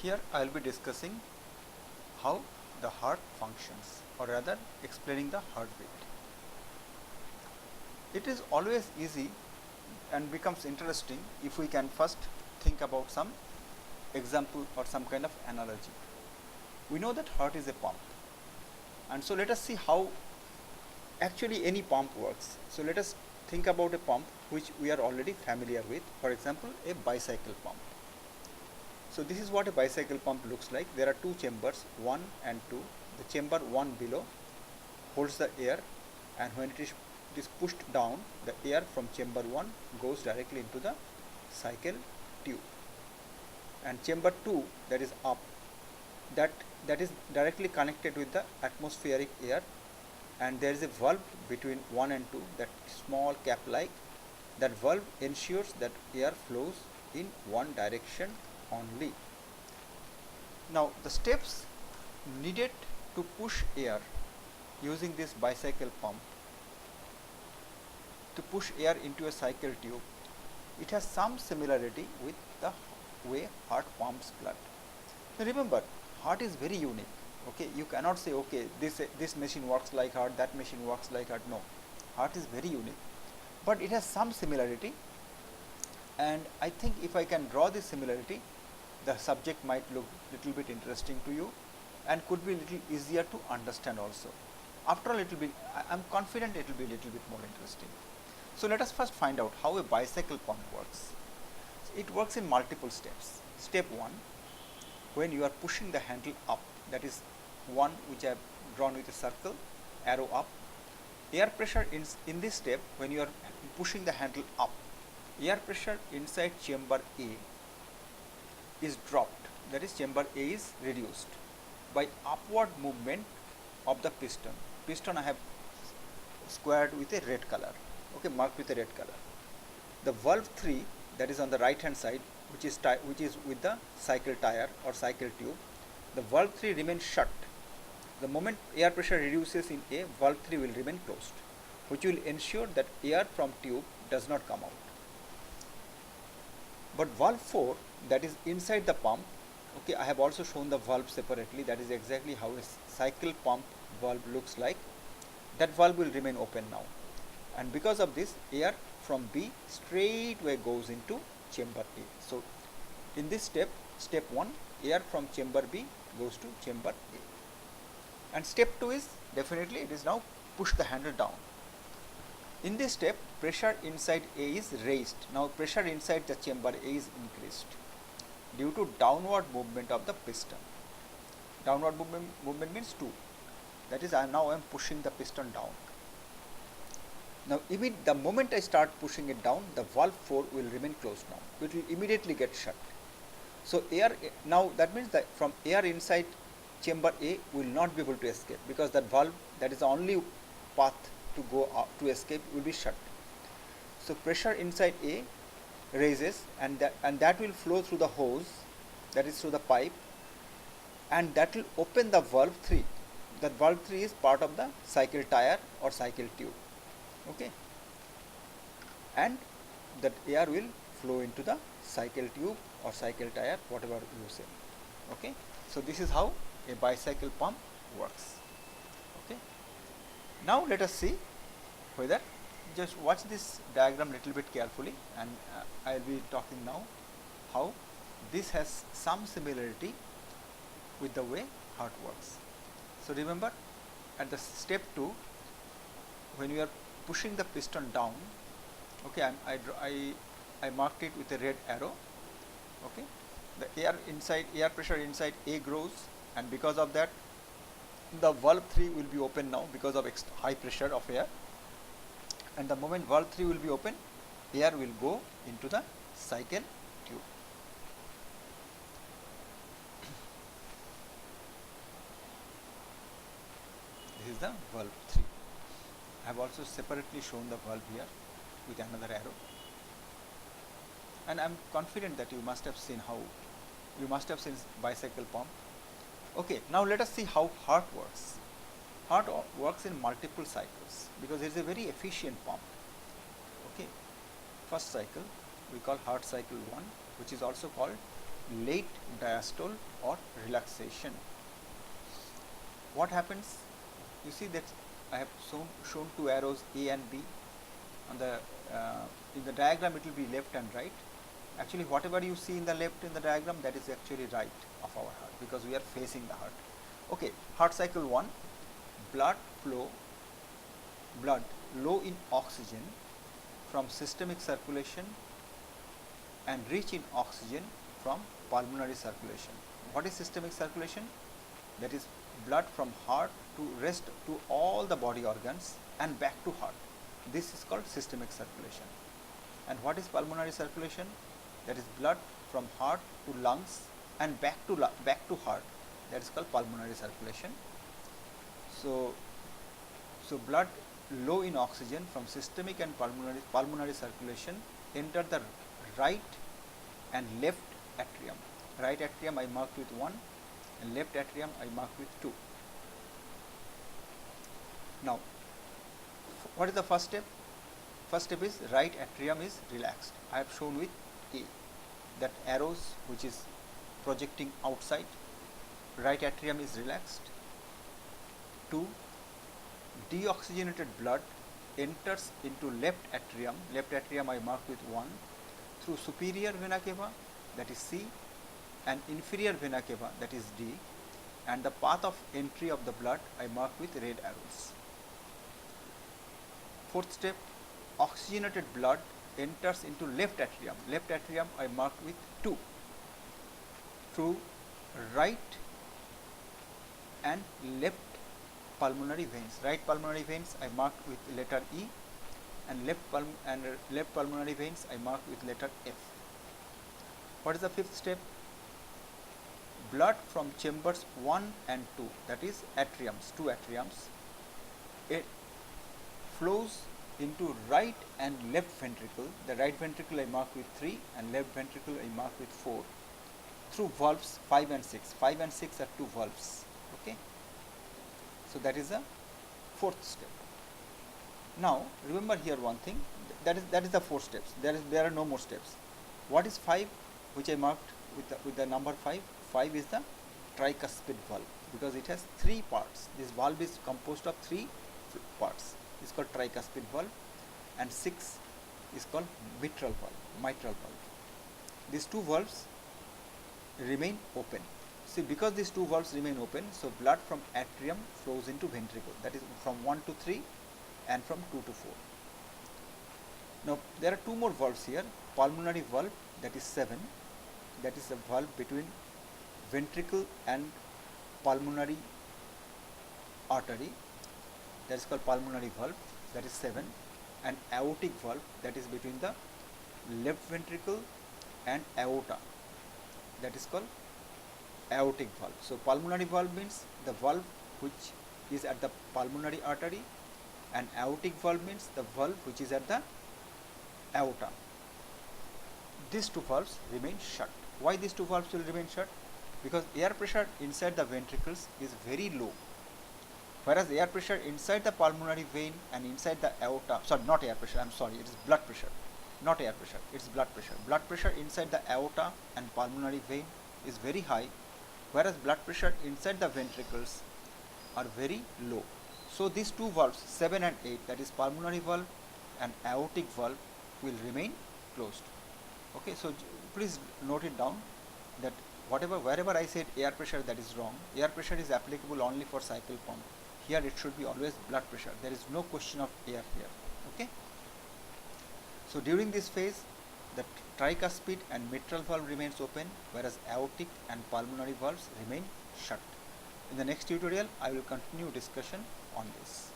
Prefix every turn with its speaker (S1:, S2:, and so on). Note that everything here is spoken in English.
S1: Here I will be discussing how the heart functions, or rather explaining the heartbeat. It is always easy and becomes interesting if we can first think about some example or some kind of analogy. We know that heart is a pump, and so let us see how actually any pump works. So let us think about a pump which we are already familiar with, for example a bicycle pump. So this is what a bicycle pump looks like. There are two chambers, 1 and 2. The chamber 1 below holds the air, and when it is pushed down, the air from chamber 1 goes directly into the cycle tube. And chamber 2, that is up, that is directly connected with the atmospheric air, and there is a valve between 1 and 2, that small cap like. That valve ensures that air flows in one direction only. Now the steps needed to push air using this bicycle pump, to push air into a cycle tube, it has some similarity with the way heart pumps blood. Now remember, heart is very unique. Okay, you cannot say okay this machine works like heart, that machine works like heart. No, heart is very unique, but it has some similarity, and I think if I can draw this similarity, the subject might look little bit interesting to you and could be little easier to understand also. After a little bit, I am confident it will be a little bit more interesting. So let us first find out how a bicycle pump works. It works in multiple steps. Step 1, when you are pushing the handle up, that is one which I have drawn with a circle, arrow up, air pressure in this step, when you are pushing the handle up, air pressure inside chamber A is dropped, that is chamber A is reduced by upward movement of the piston. Piston I have squared with a red color, okay, marked with a red color. The valve 3, that is on the right hand side, which is with the cycle tire or cycle tube, the valve 3 remains shut. The moment air pressure reduces in A, valve 3 will remain closed, which will ensure that air from tube does not come out. But valve 4, that is inside the pump, okay, I have also shown the valve separately. That is exactly how a cycle pump valve looks like. That valve will remain open now, and because of this, air from B straightway goes into chamber A. So in this step, step 1, air from chamber B goes to chamber A, and step 2 is definitely it is now push the handle down. In this step, pressure inside A is raised. Now pressure inside the chamber A is increased due to downward movement of the piston. Downward movement means 2. That is, now I am pushing the piston down. Now the moment I start pushing it down, the valve 4 will remain closed now. It will immediately get shut. So air, now that means that from air inside chamber A will not be able to escape, because that valve, that is the only path to go out, to escape, will be shut. So pressure inside A raises, and that will flow through the hose, that is through the pipe, and that will open the valve 3. That valve 3 is part of the cycle tire or cycle tube, okay, and that air will flow into the cycle tube or cycle tire, whatever you say, okay. So this is how a bicycle pump works, okay. Now let us see whether, just watch this diagram little bit carefully, and I will be talking now how this has some similarity with the way heart works. So remember, at the step 2, when you are pushing the piston down, okay, I marked it with a red arrow, okay, the air pressure inside A grows, and because of that, the valve 3 will be open now because of high pressure of air, and the moment valve 3 will be open, air will go into the cycle tube. This is the valve 3. I have also separately shown the valve here with another arrow, and I am confident that you must have seen bicycle pump. Okay, now let us see how heart works. Heart works in multiple cycles because it is a very efficient pump. Okay, first cycle we call heart cycle 1, which is also called late diastole or relaxation. What happens? You see that I have shown two arrows A and B. On the in the diagram it will be left and right. Actually, whatever you see in the left in the diagram, that is actually right of our heart, because we are facing the heart. Okay, heart cycle 1, blood flow, blood low in oxygen from systemic circulation and rich in oxygen from pulmonary circulation. What is systemic circulation? That is blood from heart to rest to all the body organs and back to heart. This is called systemic circulation. And what is pulmonary circulation? That is blood from heart to lungs and back to heart. That is called pulmonary circulation. So blood low in oxygen from systemic and pulmonary circulation enter the right and left atrium. Right atrium I marked with 1 and left atrium I marked with 2. Now, what is the first step? First step is right atrium is relaxed. I have shown with A, that arrows which is projecting outside. Right atrium is relaxed. 2, deoxygenated blood enters into left atrium. Left atrium I marked with 1 through superior vena cava, that is C, and inferior vena cava, that is D, and the path of entry of the blood I mark with red arrows. Fourth step, oxygenated blood enters into left atrium. Left atrium I mark with 2 through right and left pulmonary veins. Right pulmonary veins I marked with letter E, and left pulmonary veins I marked with letter F. What is the fifth step? Blood from chambers 1 and 2, that is atriums, 2 atriums, it flows into right and left ventricle. The right ventricle I mark with 3 and left ventricle I mark with 4 through valves 5 and 6. 5 and 6 are 2 valves. Okay. So that is the fourth step. Now remember here one thing, that is the 4 steps. There are no more steps. What is 5, which I marked with the number 5? 5 is the tricuspid valve, because it has 3 parts. This valve is composed of 3 parts. It's called tricuspid valve, and 6 is called mitral valve. These 2 valves remain open. See, because these 2 valves remain open, so blood from atrium flows into ventricle, that is from 1 to 3 and from 2 to 4. Now there are 2 more valves here. Pulmonary valve, that is 7, that is the valve between ventricle and pulmonary artery, that is called pulmonary valve, that is 7, and aortic valve, that is between the left ventricle and aorta, that is called aortic valve. So pulmonary valve means the valve which is at the pulmonary artery, and aortic valve means the valve which is at the aorta. These 2 valves remain shut. Why these 2 valves will remain shut? Because air pressure inside the ventricles is very low, whereas air pressure inside the pulmonary vein and inside the aorta, sorry, not air pressure, I'm sorry, it is blood pressure, not air pressure, it's blood pressure. Blood pressure inside the aorta and pulmonary vein is very high, whereas blood pressure inside the ventricles are very low. So these 2 valves, 7 and 8, that is pulmonary valve and aortic valve, will remain closed. Okay, so please note it down that wherever I said air pressure, that is wrong. Air pressure is applicable only for cycle pump. Here it should be always blood pressure. There is no question of air here. Okay. So during this phase, the tricuspid and mitral valve remains open, whereas aortic and pulmonary valves remain shut. In the next tutorial, I will continue discussion on this.